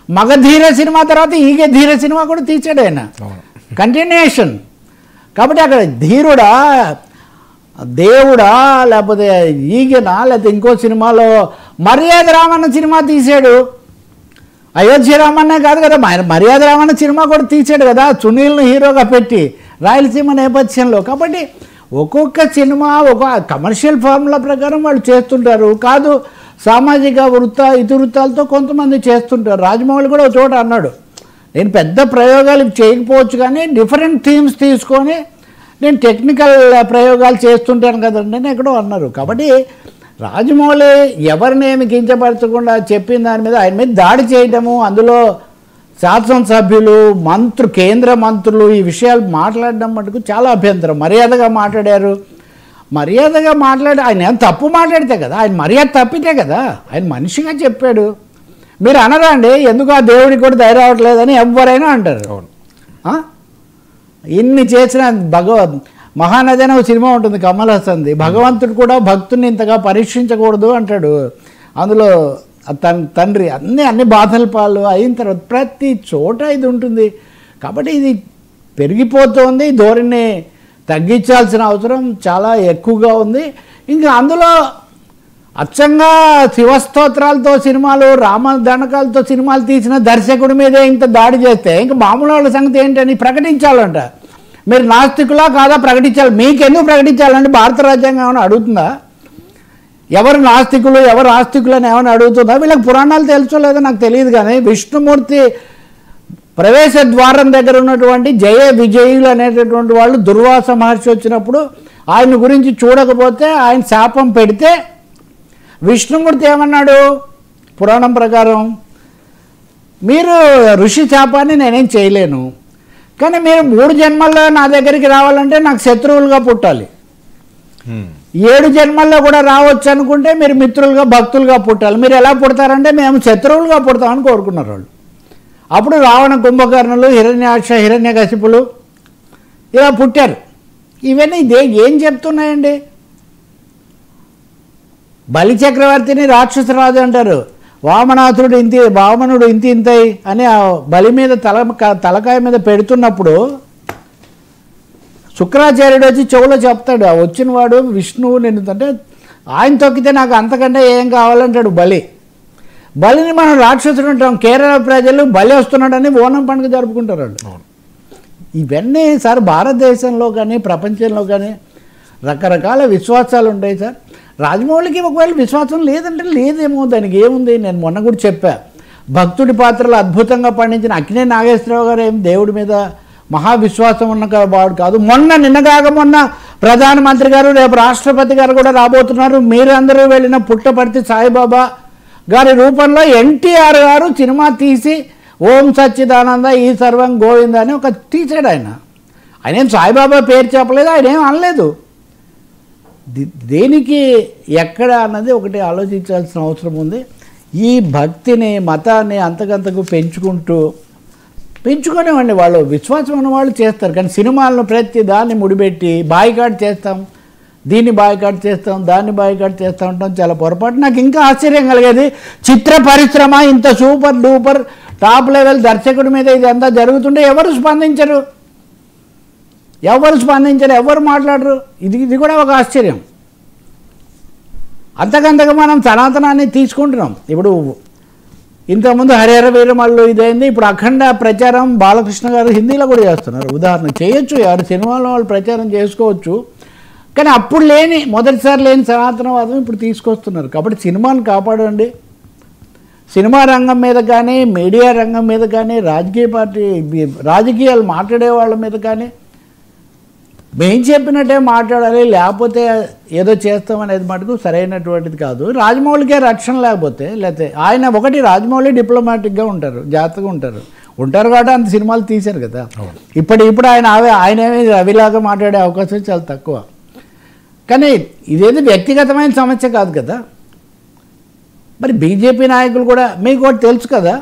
Magadheera cinema తర్వాత ఈగే ధీర cinema కూడా తీసాడు ఆయన, కంటిన్యూషన్. కాబట్టి అక్కడ ధీరుడా, దేవుడా, లేకపోతే ఈగనా, లేకపోతే ఇంకో సినిమాలో మర్యాద రామన్న సినిమా తీశాడు. అయోధ్య రామన్నే కాదు కదా, మర్యాద రామన్న సినిమా కూడా తీసాడు కదా, సునీల్ను హీరోగా పెట్టి రాయలసీమ నేపథ్యంలో. కాబట్టి ఒక్కొక్క సినిమా ఒక కమర్షియల్ ఫార్ములా ప్రకారం వాళ్ళు చేస్తుంటారు. కాదు సామాజిక ఇతివృత్తాలతో కొంతమంది చేస్తుంటారు. రాజమౌళి కూడా ఒక చోట అన్నాడు, నేను పెద్ద ప్రయోగాలు చేయకపోవచ్చు కానీ డిఫరెంట్ థీమ్స్ తీసుకొని నేను టెక్నికల్ ప్రయోగాలు చేస్తుంటాను కదండి అని ఎక్కడో అన్నారు. కాబట్టి రాజమౌళి ఎవరినేమి కించపరచకుండా చెప్పిన దాని మీద ఆయన మీద దాడి చేయడము, అందులో శాసనసభ్యులు, కేంద్ర మంత్రులు ఈ విషయాలు మాట్లాడడం మటుకు చాలా అభ్యంతరం. మర్యాదగా మాట్లాడారు, మర్యాదగా మాట్లాడి ఆయన ఏం తప్పు మాట్లాడితే కదా, ఆయన మర్యాద తప్పితే కదా, ఆయన మనిషిగా చెప్పాడు. మీరు అనరా అండి ఎందుకు ఆ దేవుడికి కూడా ధైర్యం రావట్లేదని ఎవరైనా అంటారు. ఇన్ని చేసిన మహానది అనే ఒక సినిమా ఉంటుంది కమల్ హాసన్ది, భగవంతుడు కూడా భక్తుని ఇంతగా పరీక్షించకూడదు అంటాడు. అందులో తండ్రి అన్ని బాధల పాలు అయిన తర్వాత ప్రతి చోట ఇది ఉంటుంది. కాబట్టి ఇది పెరిగిపోతుంది, ధోరణి తగ్గించాల్సిన అవసరం చాలా ఎక్కువగా ఉంది. ఇంకా అందులో అచ్చంగా శివస్తోత్రాలతో సినిమాలు, రామదండకాలతో సినిమాలు తీసిన దర్శకుడి మీదే ఇంత దాడి చేస్తే ఇంకా మామూలు వాళ్ళ సంగతి ఏంటని ప్రకటించాలంట. మీరు నాస్తికులా కాదా ప్రకటించాలి. మీకెందుకు ప్రకటించాలంటే భారత రాజ్యాంగం ఏమైనా అడుగుతుందా? ఎవరు నాస్తికులు ఎవరు ఆస్తికులు అని ఏమైనా అడుగుతుందా? వీళ్ళకి పురాణాలు తెలుసో లేదో నాకు తెలియదు. కానీ విష్ణుమూర్తి ప్రవేశ ద్వారం దగ్గర ఉన్నటువంటి జయ విజయులు అనేటటువంటి వాళ్ళు దుర్వాస మహర్షి వచ్చినప్పుడు ఆయన గురించి చూడకపోతే ఆయన శాపం పెడితే విష్ణుమూర్తి ఏమన్నాడు పురాణం ప్రకారం, మీరు ఋషి శాపాన్ని నేనేం చేయలేను, కానీ మీరు 3 జన్మల్లో నా దగ్గరికి రావాలంటే నాకు శత్రువులుగా పుట్టాలి, 7 జన్మల్లో కూడా రావచ్చు అనుకుంటే మీరు మిత్రులుగా భక్తులుగా పుట్టాలి. మీరు ఎలా పుడతారంటే మేము శత్రువులుగా పుడతామని కోరుకున్నారు వాళ్ళు. అప్పుడు రావణ కుంభకర్ణులు, హిరణ్యాక్ష, హిరణ్యకశిపులు ఇలా పుట్టారు. ఇవన్నీ ఏం చెప్తున్నాయండి? బలి చక్రవర్తిని రాక్షసరాజు అంటారు. వామనుడు ఇంతై అని ఆ బలి మీద తలకాయ మీద పెడుతున్నప్పుడు శుక్రాచార్యుడు వచ్చి చెవులో చెప్తాడు, ఆ వచ్చిన వాడు విష్ణువు నిన్నుంటే ఆయన తొక్కితే నాకు అంతకంటే ఏం కావాలంటాడు బలిని మనం రాక్షసుడు అంటాం. కేరళ ప్రజలు బలి వస్తున్నాడని ఓనం పండుగ జరుపుకుంటారు వాళ్ళు. ఇవన్నీ సార్ భారతదేశంలో కానీ ప్రపంచంలో కానీ రకరకాల విశ్వాసాలు ఉంటాయి సార్. రాజమౌళికి ఒకవేళ విశ్వాసం లేదంటే లేదేమో, దానికి ఏముంది. నేను మొన్న కూడా చెప్పా, భక్తుడి పాత్రలు అద్భుతంగా పండించిన అక్కినే నాగేశ్వరరావు గారు ఏం దేవుడి మీద మహావిశ్వాసం ఉన్న వాడు కాదు. నిన్నగాక ప్రధానమంత్రి గారు రేపు రాష్ట్రపతి గారు కూడా రాబోతున్నారు. మీరందరూ వెళ్ళిన పుట్టపర్తి సాయిబాబా గారి రూపంలో ఎన్టీఆర్ గారు సినిమా తీసి ఓం సచ్చిదానంద ఈ సర్వం గోవింద అని ఒక తీసాడు. ఆయన ఏం సాయిబాబా పేరు చెప్పలేదు, ఆయన ఏం అనలేదు. దేనికి ఎక్కడ అన్నది ఒకటి ఆలోచించాల్సిన అవసరం ఉంది. ఈ భక్తిని మతాన్ని అంతకంతకు పెంచుకునేవాడిని వాళ్ళు విశ్వాసం ఉన్న వాళ్ళు చేస్తారు. కానీ సినిమాలను ప్రతి దాన్ని ముడిపెట్టి బాయ్కాట్ చేస్తాం, దీన్ని బాయ్కాట్ చేస్తాం, దాన్ని బాయ్కాట్ చేస్తూ ఉంటాం, చాలా పొరపాటు. నాకు ఇంకా ఆశ్చర్యం కలిగేది, చిత్ర పరిశ్రమ ఇంత సూపర్ డూపర్ టాప్ లెవెల్ దర్శకుడి మీద ఇదంతా జరుగుతుంటే ఎవరు స్పందించరు, ఎవరు మాట్లాడరు. ఇది కూడా ఒక ఆశ్చర్యం. అంతకంతగా మనం సనాతనాన్ని తీసుకుంటున్నాం. ఇప్పుడు ఇంతకుముందు హరిహర వీరమల్లు ఇదైంది, ఇప్పుడు అఖండ ప్రచారం బాలకృష్ణ గారు హిందీలో కూడా చేస్తున్నారు. ఉదాహరణ చేయొచ్చు, ఎవరి సినిమాలో వాళ్ళు ప్రచారం చేసుకోవచ్చు. కానీ అప్పుడు మొదటిసారి లేని సనాతనవాదం ఇప్పుడు తీసుకొస్తున్నారు. కాబట్టి సినిమాను కాపాడండి. సినిమా రంగం మీద కానీ మీడియా రంగం మీద కానీ రాజకీయాలు మాట్లాడే వాళ్ళ మీద కానీ మేము చెప్పినట్టే మాట్లాడాలి, లేకపోతే ఏదో చేస్తామనేది మటుకు సరైనటువంటిది కాదు. రాజమౌళికే రక్షణ లేకపోతే ఆయన రాజమౌళి డిప్లొమాటిక్గా ఉంటారు, జాగ్రత్తగా ఉంటారు కాబట్టి అంత సినిమాలు తీశారు కదా. ఇప్పుడు ఆయనేమి రవిలాగా మాట్లాడే అవకాశం చాలా తక్కువ. కానీ ఇదేది వ్యక్తిగతమైన సమస్య కాదు కదా. మరి బీజేపీ నాయకులు కూడా మీకు ఒకటి తెలుసు కదా,